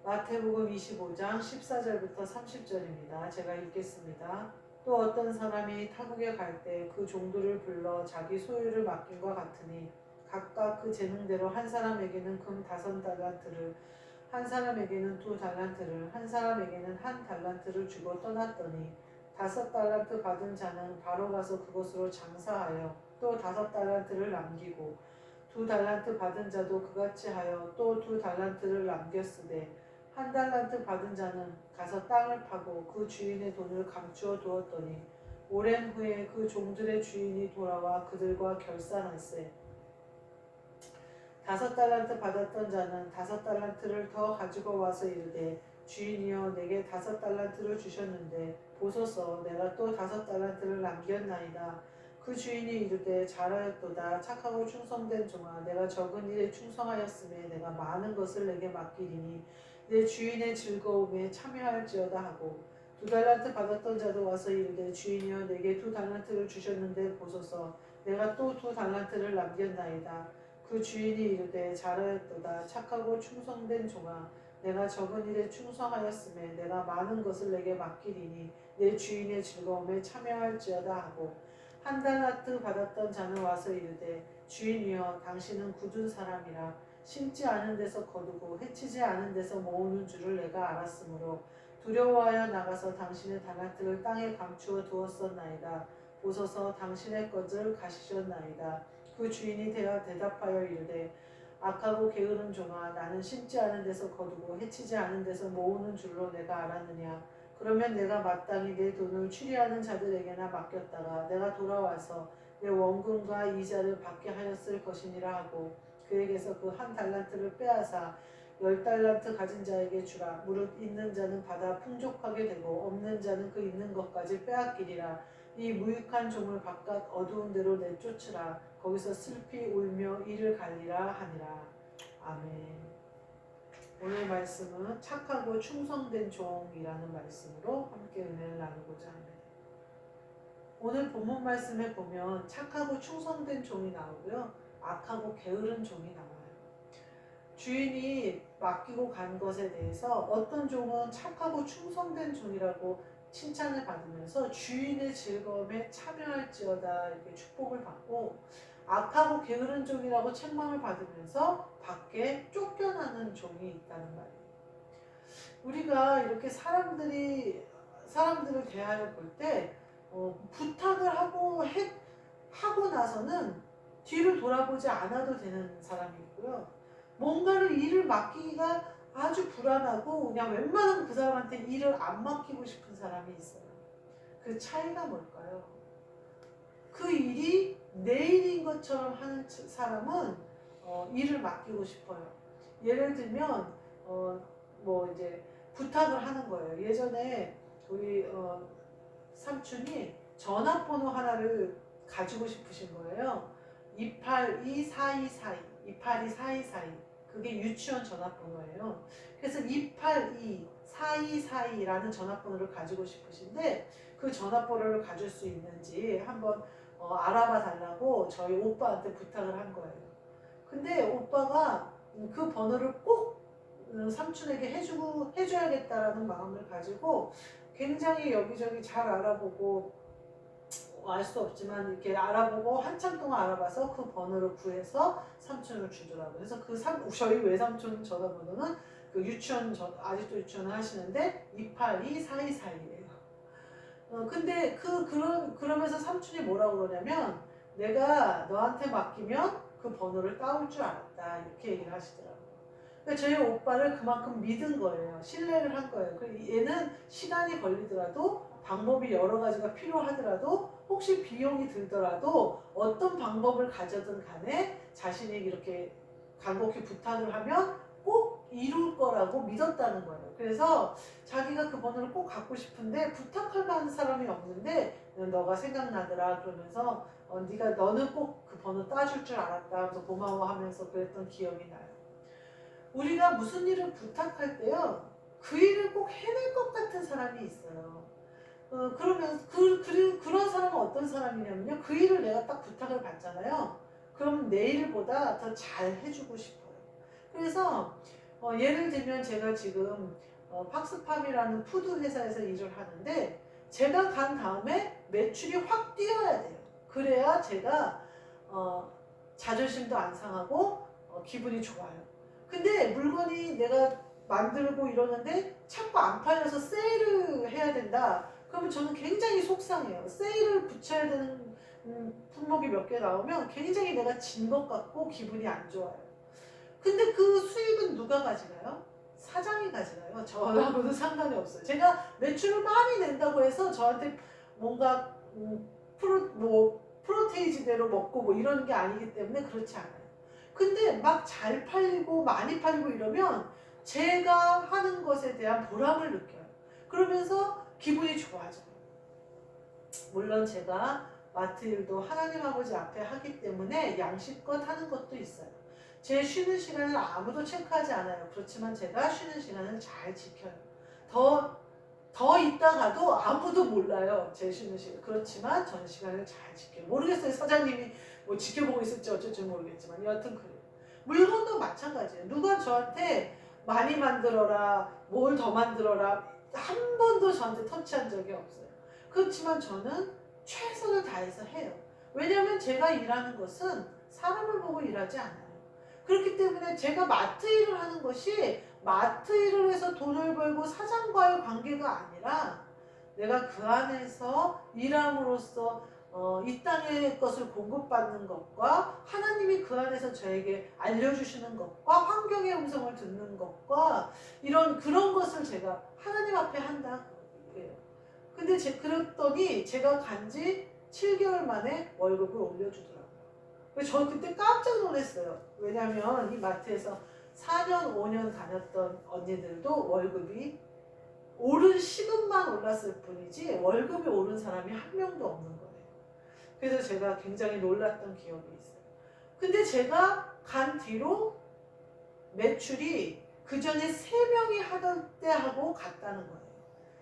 마태복음 25장 14절부터 30절입니다. 제가 읽겠습니다. 또 어떤 사람이 타국에 갈 때 그 종들을 불러 자기 소유를 맡김과 같으니 각각 그 재능대로 한 사람에게는 금 5달란트를, 한 사람에게는 2달란트를, 한 사람에게는 1달란트를 주고 떠났더니 5달란트 받은 자는 바로 가서 그것으로 장사하여 또 5달란트를 남기고 2달란트 받은 자도 그같이 하여 또 2달란트를 남겼으되 1달란트 받은 자는 가서 땅을 파고 그 주인의 돈을 감추어 두었더니 오랜 후에 그 종들의 주인이 돌아와 그들과 결산할세. 5달란트 받았던 자는 5달란트를 더 가지고 와서 이르되 주인이여 내게 5달란트를 주셨는데 보소서 내가 또 5달란트를 남겼나이다. 그 주인이 이르되 잘하였도다. 착하고 충성된 종아, 내가 적은 일에 충성하였음에 내가 많은 것을 내게 맡기리니 내 주인의 즐거움에 참여할지어다 하고 2달란트 받았던 자도 와서 이르되 주인이여 내게 2달란트를 주셨는데 보소서 내가 또 2달란트를 남겼나이다. 그 주인이 이르되 잘하였도다. 착하고 충성된 종아, 내가 적은 일에 충성하였음에 내가 많은 것을 내게 맡기리니 내 주인의 즐거움에 참여할지어다 하고 1달란트 받았던 자는 와서 이르되 주인이여 당신은 굳은 사람이라 심지 않은 데서 거두고 해치지 않은 데서 모으는 줄을 내가 알았으므로 두려워하여 나가서 당신의 달란트를 땅에 감추어 두었었나이다. 보소서 당신의 것을 가시셨나이다. 그 주인이 대답하여 이르되 악하고 게으른 종아, 나는 심지 않은 데서 거두고 해치지 않은 데서 모으는 줄로 내가 알았느냐. 그러면 내가 마땅히 내 돈을 추리하는 자들에게나 맡겼다가 내가 돌아와서 내 원금과 이자를 받게 하였을 것이니라 하고 그에게서 그 1달란트를 빼앗아 10달란트 가진 자에게 주라. 무릇 있는 자는 받아 풍족하게 되고 없는 자는 그 있는 것까지 빼앗기리라. 이 무익한 종을 바깥 어두운 데로 내쫓으라. 거기서 슬피 울며 이를 갈리라 하니라. 아멘. 오늘 말씀은 착하고 충성된 종이라는 말씀으로 함께 은혜를 나누고자 합니다. 오늘 본문 말씀에 보면 착하고 충성된 종이 나오고요. 악하고 게으른 종이 나와요. 주인이 맡기고 간 것에 대해서 어떤 종은 착하고 충성된 종이라고 칭찬을 받으면서 주인의 즐거움에 참여할지어다 이렇게 축복을 받고, 악하고 게으른 종이라고 책망을 받으면서 밖에 쫓겨나는 종이 있다는 말이에요. 우리가 이렇게 사람들을 대하여 볼 때 부탁을 하고 나서는 뒤를 돌아보지 않아도 되는 사람이 있고요. 뭔가를 일을 맡기기가 아주 불안하고 그냥 웬만하면 그 사람한테 일을 안 맡기고 싶은 사람이 있어요. 그 차이가 뭘까요? 그 일이 내 일인 것처럼 하는 사람은 일을 맡기고 싶어요. 예를 들면 뭐 이제 부탁을 하는 거예요. 예전에 우리 삼촌이 전화번호 하나를 가지고 싶으신 거예요. 282-4242 그게 유치원 전화번호예요. 그래서 282-4242라는 전화번호를 가지고 싶으신데 그 전화번호를 가질 수 있는지 한번 알아봐 달라고 저희 오빠한테 부탁을 한 거예요. 근데 오빠가 그 번호를 꼭 삼촌에게 해줘야겠다라는 마음을 가지고 굉장히 여기저기 잘 알아보고 알 수 없지만 이렇게 알아보고 한참 동안 알아봐서 그 번호를 구해서 삼촌을 주더라고요. 그래서 저희 외삼촌 전화번호는 그 아직도 유치원을 하시는데 282-4242예요. 근데 그러면서 삼촌이 뭐라고 그러냐면 내가 너한테 맡기면 그 번호를 따올 줄 알았다 이렇게 얘기를 하시더라고요. 그러니까 저희 오빠를 그만큼 믿은 거예요. 신뢰를 한 거예요. 얘는 시간이 걸리더라도 방법이 여러 가지가 필요하더라도 혹시 비용이 들더라도 어떤 방법을 가져든 간에 자신이 이렇게 간곡히 부탁을 하면 꼭 이룰 거라고 믿었다는 거예요. 그래서 자기가 그 번호를 꼭 갖고 싶은데 부탁할 만한 사람이 없는데 너가 생각나더라 그러면서 너는 꼭 그 번호 따줄 줄 알았다 하면서 고마워하면서 그랬던 기억이 나요. 우리가 무슨 일을 부탁할 때요, 그 일을 꼭 해낼 것 같은 사람이 있어요. 그러면 그런 사람은 어떤 사람이냐면요, 그 일을 내가 딱 부탁을 받잖아요. 그럼 내 일보다 더 잘 해주고 싶어요. 그래서 예를 들면 제가 지금 팍스팜이라는 푸드 회사에서 일을 하는데 제가 간 다음에 매출이 확 뛰어야 돼요. 그래야 제가 자존심도 안 상하고 기분이 좋아요. 근데 물건이 내가 만들고 이러는데 자꾸 안 팔려서 세일을 해야 된다. 그러면 저는 굉장히 속상해요. 세일을 붙여야 되는 품목이 몇 개 나오면 굉장히 내가 진 것 같고 기분이 안 좋아요. 근데 그 수익은 누가 가지나요? 사장이 가지나요? 저하고는 상관이 없어요. 제가 매출을 많이 낸다고 해서 저한테 뭔가 프로테이지대로 먹고 뭐 이러는 게 아니기 때문에 그렇지 않아요. 근데 막 잘 팔리고 많이 팔리고 이러면 제가 하는 것에 대한 보람을 느껴요. 그러면서 기분이 좋아져요. 물론 제가 마트 일도 하나님 아버지 앞에 하기 때문에 양심껏 하는 것도 있어요. 제 쉬는 시간을 아무도 체크하지 않아요. 그렇지만 제가 쉬는 시간을 잘 지켜요. 더 있다가도 아무도 몰라요. 제 쉬는 시간. 그렇지만 전 시간을 잘 지켜요. 모르겠어요. 사장님이 뭐 지켜보고 있을지 어쩔지 모르겠지만 여하튼 그래요. 물건도 마찬가지예요. 누가 저한테 많이 만들어라, 뭘 더 만들어라 한 번도 저한테 터치한 적이 없어요. 그렇지만 저는 최선을 다해서 해요. 왜냐하면 제가 일하는 것은 사람을 보고 일하지 않아요. 그렇기 때문에 제가 마트 일을 하는 것이 마트 일을 해서 돈을 벌고 사장과의 관계가 아니라 내가 그 안에서 일함으로써 이 땅의 것을 공급받는 것과 하나님이 그 안에서 저에게 알려주시는 것과 환경의 음성을 듣는 것과 그런 것을 제가 하나님 앞에 한다. 근데 그랬더니 제가 간지 7개월 만에 월급을 올려주더라고요. 저 그때 깜짝 놀랐어요. 왜냐면 이 마트에서 4년, 5년 다녔던 언니들도 월급이 오른 시급만 올랐을 뿐이지 월급이 오른 사람이 한 명도 없는 거예요. 그래서 제가 굉장히 놀랐던 기억이 있어요. 근데 제가 간 뒤로 매출이 그 전에 3명이 하던 때하고 같다는 거예요.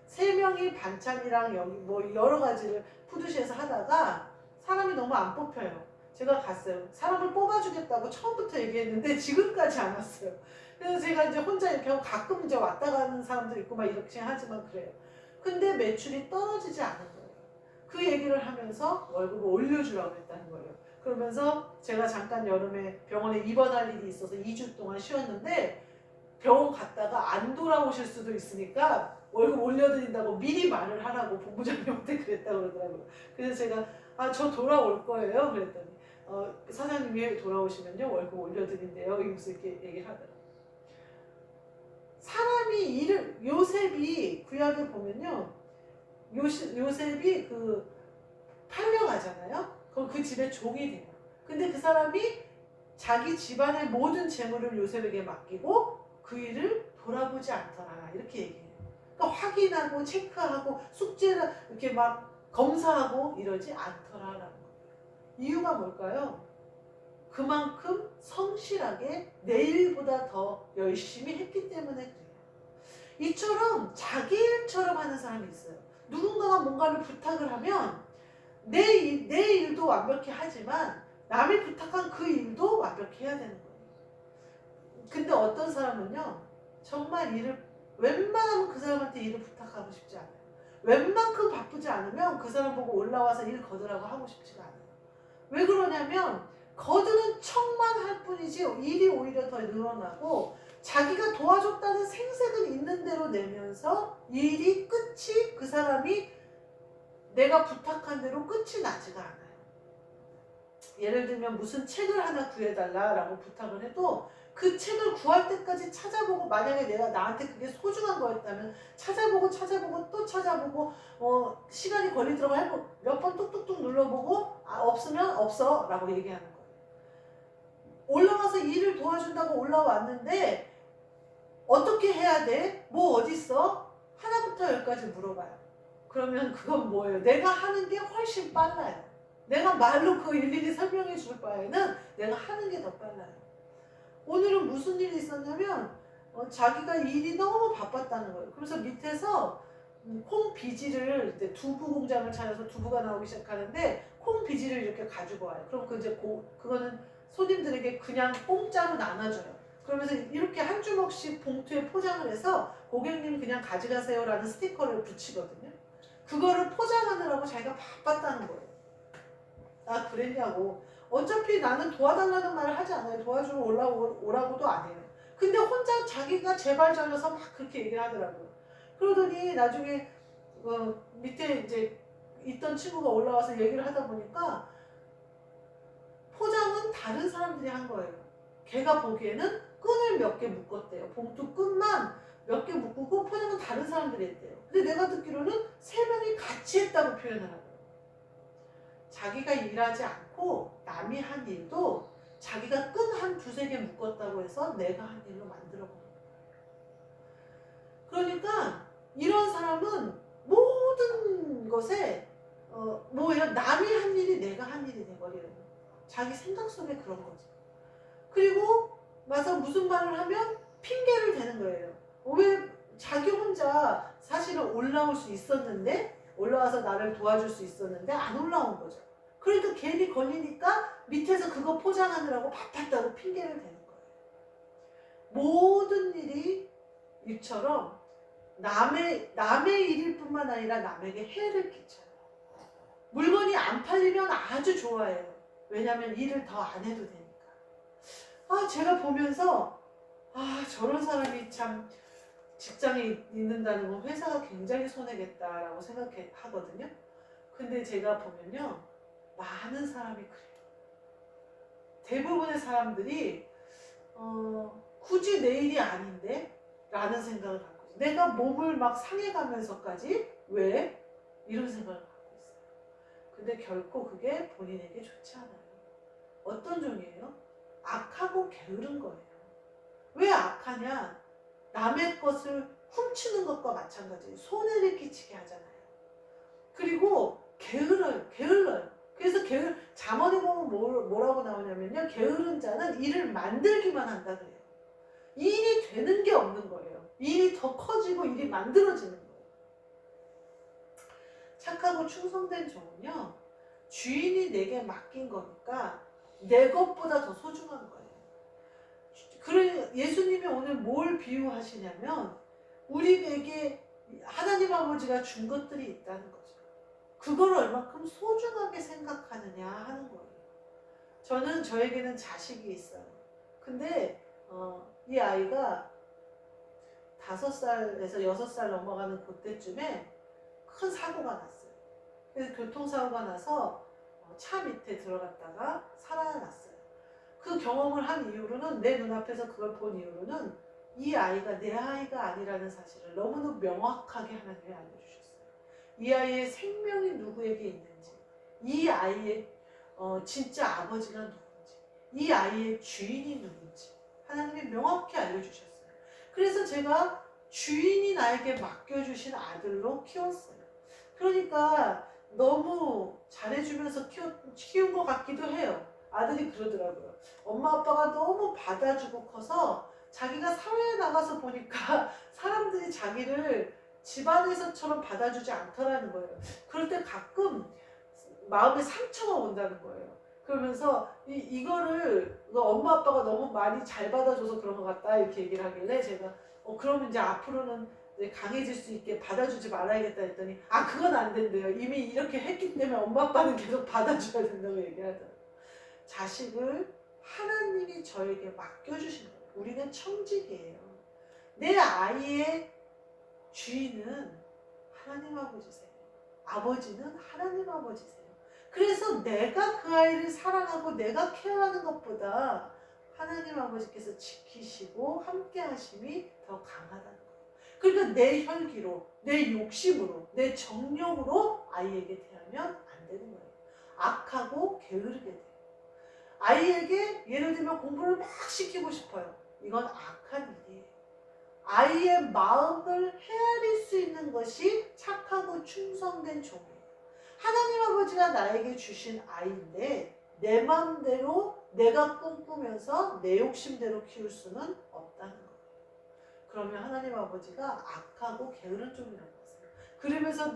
3명이 반찬이랑 뭐 여러 가지를 푸드시에서 하다가 사람이 너무 안 뽑혀요. 제가 갔어요. 사람을 뽑아주겠다고 처음부터 얘기했는데 지금까지 안 왔어요. 그래서 제가 이제 혼자 이렇게 하고 가끔 이제 왔다 가는 사람도 있고 막 이렇게 하지만 그래요. 근데 매출이 떨어지지 않은 거예요. 그 얘기를 하면서 월급을 올려주라고 했다는 거예요. 그러면서 제가 잠깐 여름에 병원에 입원할 일이 있어서 2주 동안 쉬었는데 병원 갔다가 안 돌아오실 수도 있으니까 월급 올려드린다고 미리 말을 하라고 본부장님한테 그랬다고 그러더라고요. 그래서 제가 저 돌아올 거예요 그랬더니 사장님이 돌아오시면요 월급 올려드린대요 이러면서 이렇게 얘기를 하더라고요. 사람이 요셉이 구약에 보면요 요셉이 팔려가잖아요. 그럼 그 집의 종이 돼요. 근데 그 사람이 자기 집안의 모든 재물을 요셉에게 맡기고 그 일을 돌아보지 않더라 이렇게 얘기해요. 그러니까 확인하고 체크하고 숙제를 이렇게 막 검사하고 이러지 않더라라는 거예요. 이유가 뭘까요? 그만큼 성실하게 내일보다 더 열심히 했기 때문에 그래요. 이처럼 자기 일처럼 하는 사람이 있어요. 누군가가 뭔가를 부탁을 하면 내 일도 완벽히 하지만 남이 부탁한 그 일도 완벽히 해야 되는 거예요. 근데 어떤 사람은요 정말 웬만하면 그 사람한테 일을 부탁하고 싶지 않아요. 웬만큼 바쁘지 않으면 그 사람 보고 올라와서 일 거두라고 하고 싶지가 않아요. 왜 그러냐면 거두는 척만 할 뿐이지 일이 오히려 더 늘어나고 자기가 도와줬다는 생색은 있는 대로 내면서 일이 끝이 그 사람이 내가 부탁한 대로 끝이 나지가 않아요. 예를 들면 무슨 책을 하나 구해달라고 부탁을 해도 그 책을 구할 때까지 찾아보고 만약에 나한테 그게 소중한 거였다면 찾아보고 또 찾아보고 시간이 걸리더라고 몇 번 뚝뚝뚝 눌러보고 없으면 없어 라고 얘기하는 거예요. 올라와서 일을 도와준다고 올라왔는데 어떻게 해야 돼? 뭐 어딨어? 하나부터 열까지 물어봐요. 그러면 그건 뭐예요? 내가 하는 게 훨씬 빨라요. 내가 말로 그 일일이 설명해 줄 바에는 내가 하는 게 더 빨라요. 오늘은 무슨 일이 있었냐면 자기가 일이 너무 바빴다는 거예요. 그래서 밑에서 콩 비지를 이제 두부 공장을 차려서 두부가 나오기 시작하는데 콩 비지를 이렇게 가지고 와요. 그럼 그거는 손님들에게 그냥 공짜로 나눠줘요. 그러면서 이렇게 한 주먹씩 봉투에 포장을 해서 고객님 그냥 가져가세요 라는 스티커를 붙이거든요. 그거를 포장하느라고 자기가 바빴다는 거예요. 아 그랬냐고. 어차피 나는 도와달라는 말을 하지 않아요. 도와주러 오라고도 안 해요. 근데 혼자 자기가 제발 잘려서 막 그렇게 얘기를 하더라고요. 그러더니 나중에 밑에 이제 있던 친구가 올라와서 얘기를 하다 보니까 포장은 다른 사람들이 한 거예요. 걔가 보기에는 끈을 몇 개 묶었대요. 봉투 끈만 몇 개 묶고 포장은 다른 사람들이 했대요. 근데 내가 듣기로는 3명이 같이 했다고 표현을 하더라고요. 자기가 일하지 않고 남이 한 일도 자기가 끈 한 2-3개 묶었다고 해서 내가 한 일로 만들어 보는 거예요. 그러니까 이런 사람은 모든 것에 뭐 이런 남이 한 일이 내가 한 일이 돼버리는 거예요. 자기 생각 속에 그런 거죠. 그리고 와서 무슨 말을 하면 핑계를 대는 거예요. 왜 자기 혼자 사실은 올라올 수 있었는데 올라와서 나를 도와줄 수 있었는데 안 올라온 거죠. 그러니까 괜히 걸리니까 밑에서 그거 포장하느라고 바빴다고 핑계를 대는 거예요. 모든 일이 이처럼 남의 일일 뿐만 아니라 남에게 해를 끼쳐요. 물건이 안 팔리면 아주 좋아해요. 왜냐면 일을 더 안 해도 되니까. 제가 보면서 저런 사람이 참 직장에 있는다는 건 회사가 굉장히 손해겠다라고 생각하거든요. 근데 제가 보면요. 많은 사람이 그래요. 대부분의 사람들이 굳이 내 일이 아닌데? 라는 생각을 갖고 있어요. 내가 몸을 막 상해가면서까지 왜? 이런 생각을 갖고 있어요. 근데 결코 그게 본인에게 좋지 않아요. 어떤 종이에요? 악하고 게으른 거예요. 왜 악하냐? 남의 것을 훔치는 것과 마찬가지예요. 손해를 끼치게 하잖아요. 그리고 게을러요. 그래서 잠언에 보면 뭐라고 나오냐면요. 게으른 자는 일을 만들기만 한다 그래요. 일이 되는 게 없는 거예요. 일이 더 커지고 일이 만들어지는 거예요. 착하고 충성된 종은요. 주인이 내게 맡긴 거니까 내 것보다 더 소중한 거예요. 그래 예수님이 오늘 뭘 비유하시냐면 우리에게 하나님 아버지가 준 것들이 있다는 거죠. 그걸 얼마큼 소중하게 생각하느냐 하는 거예요. 저에게는 자식이 있어요. 근데 이 아이가 5살에서 6살 넘어가는 그때쯤에 큰 사고가 났어요. 그래서 교통사고가 나서 차 밑에 들어갔다가 살아났어요. 그 경험을 한 이후로는 내 눈앞에서 그걸 본 이후로는 이 아이가 내 아이가 아니라는 사실을 너무나 명확하게 하나님이 알려주셨어요. 이 아이의 생명이 누구에게 있는지, 이 아이의 진짜 아버지가 누군지, 이 아이의 주인이 누군지 하나님이 명확히 알려주셨어요. 그래서 제가 주인이 나에게 맡겨주신 아들로 키웠어요. 그러니까 너무 잘해주면서 키운 것 같기도 해요. 아들이 그러더라고요. 엄마 아빠가 너무 받아주고 커서 자기가 사회에 나가서 보니까 사람들이 자기를 집안에서처럼 받아주지 않더라는 거예요. 그럴 때 가끔 마음에 상처가 온다는 거예요. 그러면서 이거를 엄마 아빠가 너무 많이 잘 받아줘서 그런 것 같다 이렇게 얘기를 하길래 제가 그러면 이제 앞으로는 이제 강해질 수 있게 받아주지 말아야겠다 했더니 그건 안 된대요. 이미 이렇게 했기 때문에 엄마 아빠는 계속 받아줘야 된다고 얘기하더라고요. 자식을 하나님이 저에게 맡겨주신 거예요. 우리는 청직이에요. 내 아이의 주인은 하나님 아버지세요. 아버지는 하나님 아버지세요. 그래서 내가 그 아이를 사랑하고 내가 케어하는 것보다 하나님 아버지께서 지키시고 함께 하심이 더 강하다는 거예요. 그러니까 내 혈기로, 내 욕심으로, 내 정욕으로 아이에게 대하면 안 되는 거예요. 악하고 게으르게 돼요. 아이에게 예를 들면 공부를 막 시키고 싶어요. 이건 악한 일이에요. 아이의 마음을 헤아릴 수 있는 것이 착하고 충성된 종이에요. 하나님 아버지가 나에게 주신 아이인데 내 마음대로 내가 꿈꾸면서 내 욕심대로 키울 수는 없다는 거예요. 그러면 하나님 아버지가 악하고 게으른 종이라고 하세요. 그러면서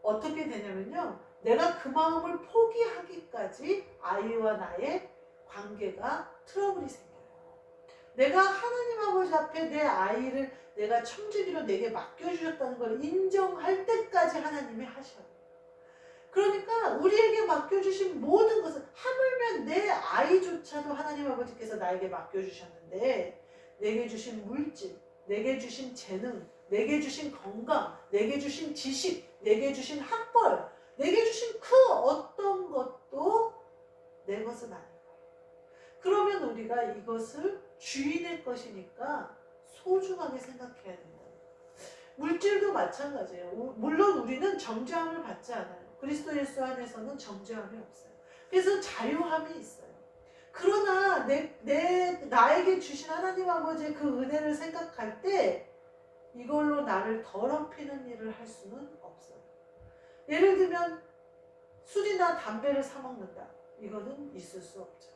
어떻게 되냐면요. 내가 그 마음을 포기하기까지 아이와 나의 관계가 트러블이 생겨요. 내가 하나님 아버지 앞에 내 아이를 내가 청지기로 내게 맡겨주셨다는 걸 인정할 때까지 하나님이 하셔요. 그러니까 우리에게 맡겨주신 모든 것을, 하물며 내 아이조차도 하나님 아버지께서 나에게 맡겨주셨는데, 내게 주신 물질, 내게 주신 재능, 내게 주신 건강, 내게 주신 지식, 내게 주신 학벌, 내게 주신 그 어떤 것도 내 것은 아닌 거예요. 그러면 우리가 이것을 주인의 것이니까 소중하게 생각해야 된다. 물질도 마찬가지예요. 물론 우리는 정죄함을 받지 않아요. 그리스도 예수 안에서는 정죄함이 없어요. 그래서 자유함이 있어요. 그러나 나에게 주신 하나님 아버지의 그 은혜를 생각할 때 이걸로 나를 더럽히는 일을 할 수는 없어요. 예를 들면 술이나 담배를 사 먹는다. 이거는 있을 수 없죠.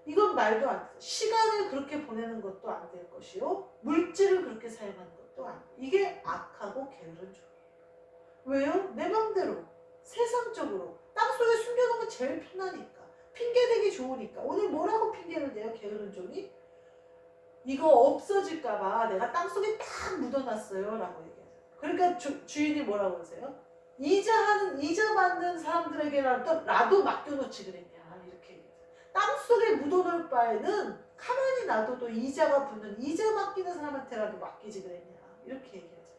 이건 말도 안 돼요. 시간을 그렇게 보내는 것도 안 될 것이요. 물질을 그렇게 사용하는 것도 안 돼요. 이게 악하고 게으른 종이에요. 왜요? 내 맘대로 세상적으로 땅속에 숨겨놓으면 제일 편하니까, 핑계대기 좋으니까. 오늘 뭐라고 핑계를 대요? 게으른 종이? 이거 없어질까봐 내가 땅속에 딱 묻어놨어요 라고 얘기하죠. 그러니까 주인이 뭐라고 하세요? 이자 받는 사람들에게라도 맡겨놓지 그랬냐, 이렇게 얘기하죠. 땅속에 묻어놓을 바에는 가만히 놔둬도 이자가 붙는, 이자 맡기는 사람한테라도 맡기지 그랬냐, 이렇게 얘기하죠.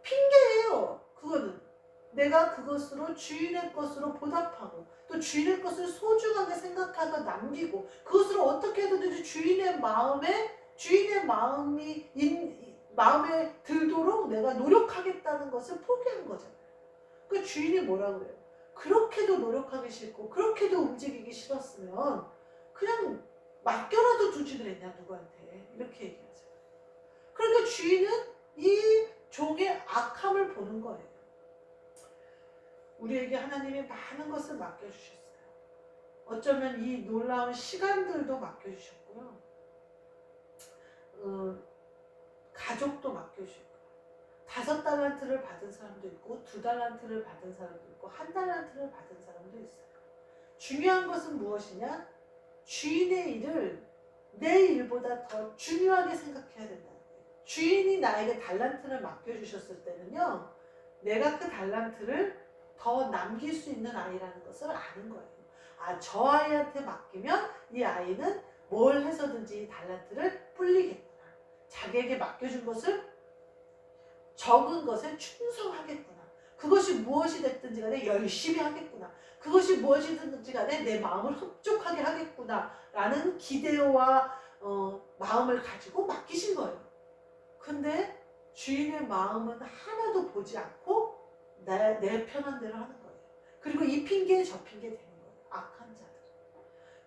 핑계예요. 그거는 내가 그것으로 주인의 것으로 보답하고, 또 주인의 것을 소중하게 생각하고 남기고, 그것으로 어떻게든지 주인의 마음에 들도록 내가 노력하겠다는 것을 포기한 거잖아요. 그 주인이 뭐라고 해요? 그렇게도 노력하기 싫고 그렇게도 움직이기 싫었으면 그냥 맡겨라도 두지 그랬냐, 누구한테, 이렇게 얘기하죠. 그러니까 주인은 이 종의 악함을 보는 거예요. 우리에게 하나님이 많은 것을 맡겨주셨어요. 어쩌면 이 놀라운 시간들도 맡겨주셨고요. 가족도 맡겨주셨고, 5달란트를 받은 사람도 있고, 2달란트를 받은 사람도 있고, 1달란트를 받은 사람도 있어요. 중요한 것은 무엇이냐? 주인의 일을 내 일보다 더 중요하게 생각해야 된다는 거예요. 주인이 나에게 달란트를 맡겨주셨을 때는요, 내가 그 달란트를 더 남길 수 있는 아이라는 것을 아는 거예요. 아, 저 아이한테 맡기면 이 아이는 뭘 해서든지 이 달란트를 불리겠구나. 자기에게 맡겨준 것을, 적은 것에 충성하겠구나. 그것이 무엇이 됐든지 간에 열심히 하겠구나. 그것이 무엇이든지 간에 내 마음을 흡족하게 하겠구나 라는 기대와 마음을 가지고 맡기신 거예요. 근데 주인의 마음은 하나도 보지 않고 내 편한 대로 하는 거예요. 그리고 이 핑계 저 핑계 되는 거예요. 악한 자들.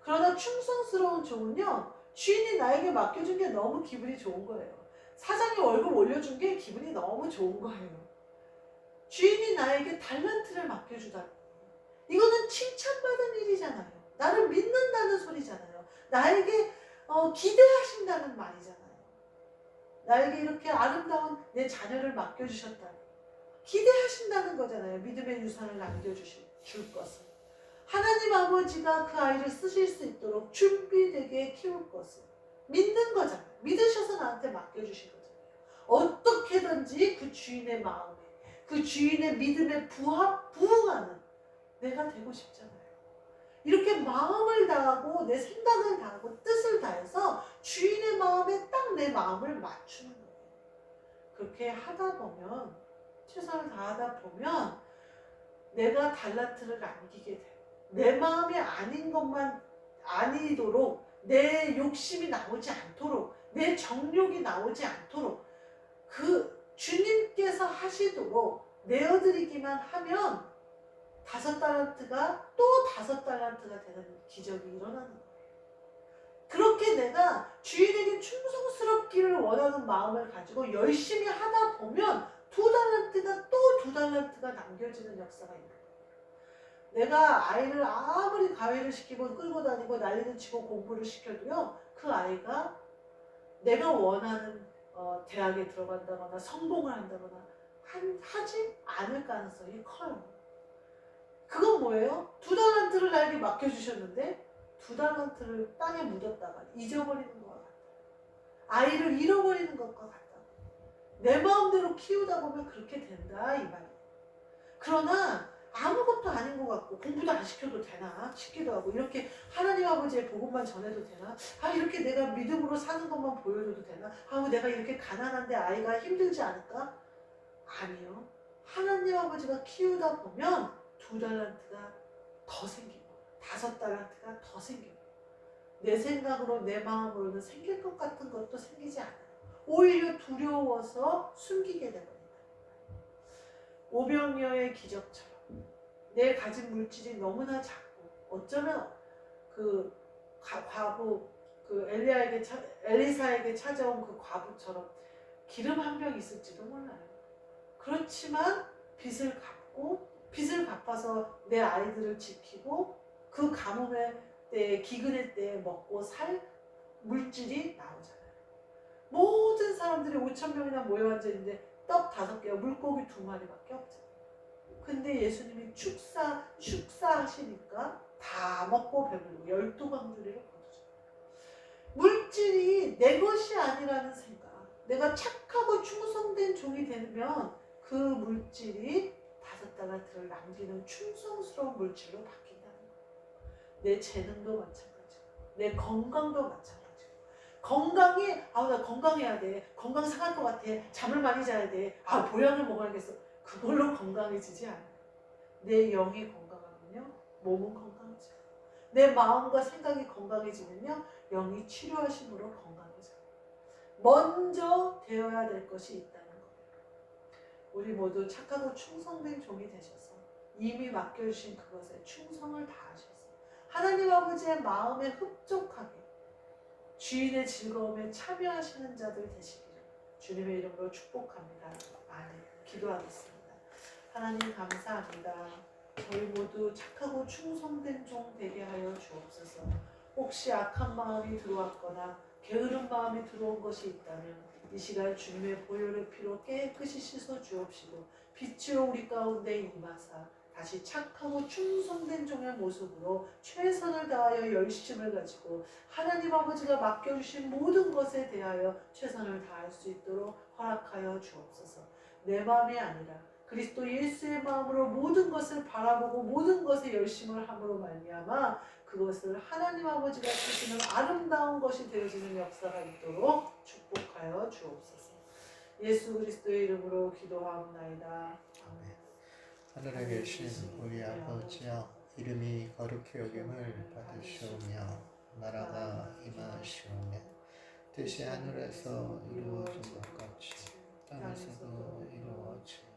그러나 충성스러운 종은요, 주인이 나에게 맡겨준 게 너무 기분이 좋은 거예요. 사장이 월급 올려준 게 기분이 너무 좋은 거예요. 주인이 나에게 달란트를 맡겨주다니, 이거는 칭찬받은 일이잖아요. 나를 믿는다는 소리잖아요. 나에게 기대하신다는 말이잖아요. 나에게 이렇게 아름다운 내 자녀를 맡겨주셨다니 기대하신다는 거잖아요. 믿음의 유산을 남겨줄 것을. 하나님 아버지가 그 아이를 쓰실 수 있도록 준비되게 키울 것을 믿는 거잖아요. 믿으셔서 나한테 맡겨주신 거잖아요. 어떻게든지 그 주인의 마음에, 그 주인의 믿음에 부응하는 내가 되고 싶잖아요. 이렇게 마음을 다하고 내 생각을 다하고 뜻을 다해서 주인의 마음에 딱 내 마음을 맞추는 거예요. 그렇게 하다 보면, 최선을 다하다 보면 내가 달란트를 남기게 돼요. 내 마음이 아닌 것만 아니도록, 내 욕심이 나오지 않도록, 내 정욕이 나오지 않도록 그 주님께서 하시도록 내어드리기만 하면 5달란트가 또 5달란트가 되는 기적이 일어나는 거예요. 그렇게 내가 주인에게 충성스럽기를 원하는 마음을 가지고 열심히 하다 보면 2달란트가 또 2달란트가 남겨지는 역사가 있는 거예요. 내가 아이를 아무리 가위를 시키고 끌고 다니고 난리를 치고 공부를 시켜도요, 그 아이가 내가 원하는 대학에 들어간다거나 성공을 한다거나 하지 않을 가능성이 커요. 그건 뭐예요? 2달란트를 나에게 맡겨주셨는데 2달란트를 땅에 묻었다가 잊어버리는 것 같아요. 아이를 잃어버리는 것과 같다. 내 마음대로 키우다 보면 그렇게 된다 이 말이에요. 그러나 아무것도 아닌 것 같고 공부도 안 시켜도 되나 싶기도 하고 이렇게 하나님 아버지의 복음만 전해도 되나 이렇게 내가 믿음으로 사는 것만 보여줘도 되나 내가 이렇게 가난한데 아이가 힘들지 않을까? 아니요. 하나님 아버지가 키우다 보면 2달란트가 더 생기고 5달란트가 더 생기고 내 생각으로 내 마음으로는 생길 것 같은 것도 생기지 않아요. 오히려 두려워서 숨기게 됩니다. 오병이어의 기적처럼 내 가진 물질이 너무나 작고 어쩌면 그 과부 엘리사에게 찾아온 그 과부처럼 기름 한 병 있을지도 몰라요. 그렇지만 빚을 갚아서 내 아이들을 지키고 그 가뭄의 때에 기근의 때에 먹고 살 물질이 나오잖아요. 모든 사람들이 5,000명이나 모여 앉아있는데 떡 5개와 물고기 2마리밖에 없잖아요. 근데 예수님이 축사하시니까 다 먹고 배부르고 12광주리를 거두죠. 물질이 내 것이 아니라는 생각, 내가 착하고 충성된 종이 되면 그 물질이 5달란트를 남기는 충성스러운 물질로 바뀐다는 거예요. 내 재능도 마찬가지고 내 건강도 마찬가지고 건강이 나 건강해야 돼. 건강 상할 것 같아. 잠을 많이 자야 돼. 보약을 먹어야겠어. 그걸로 건강해지지 않아요. 내 영이 건강하면요 몸은 건강해져요. 내 마음과 생각이 건강해지면요 영이 치료하심으로 건강해져요. 먼저 되어야 될 것이 있다는 거예요. 우리 모두 착하고 충성된 종이 되셔서 이미 맡겨주신 그것에 충성을 다하셔서 하나님 아버지의 마음에 흡족하게 주인의 즐거움에 참여하시는 자들 되시기를 주님의 이름으로 축복합니다. 아멘. 기도하겠습니다. 하나님 감사합니다. 저희 모두 착하고 충성된 종 되게 하여 주옵소서. 혹시 악한 마음이 들어왔거나 게으른 마음이 들어온 것이 있다면 이 시간 주님의 보혈의 피로 깨끗이 씻어 주옵시고 빛으로 우리 가운데 임하사 다시 착하고 충성된 종의 모습으로 최선을 다하여 열심을 가지고 하나님 아버지가 맡겨주신 모든 것에 대하여 최선을 다할 수 있도록 허락하여 주옵소서. 내 마음이 아니라 그리스도 예수의 마음으로 모든 것을 바라보고 모든 것에 열심을 함으로 말미암아 그것을 하나님 아버지가 주시는 아름다운 것이 되어지는 역사가 있도록 축복하여 주옵소서. 예수 그리스도의 이름으로 기도하옵나이다. 아멘. 하늘에 계신 우리 아버지여, 이름이 거룩히 여김을 받으시오며 나라가 임하시오며 뜻이 하늘에서 이루어진 것 같이 땅에서도 이루어지이다.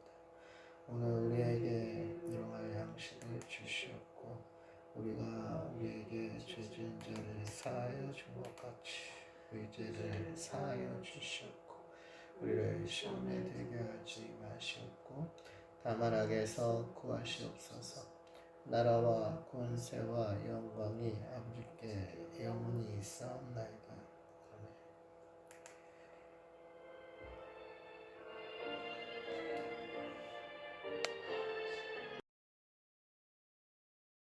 오늘 우리에게 일용할 양식을 주시옵고 우리가 우리에게 죄진 자를 사하여 준 것 같이 우리 죄를 사하여 주시옵고 우리를 시험에 들게 하지 마시옵고 다만 악에서 구하시옵소서. 나라와 권세와 영광이 아버지께 영원히 있사옵나이다.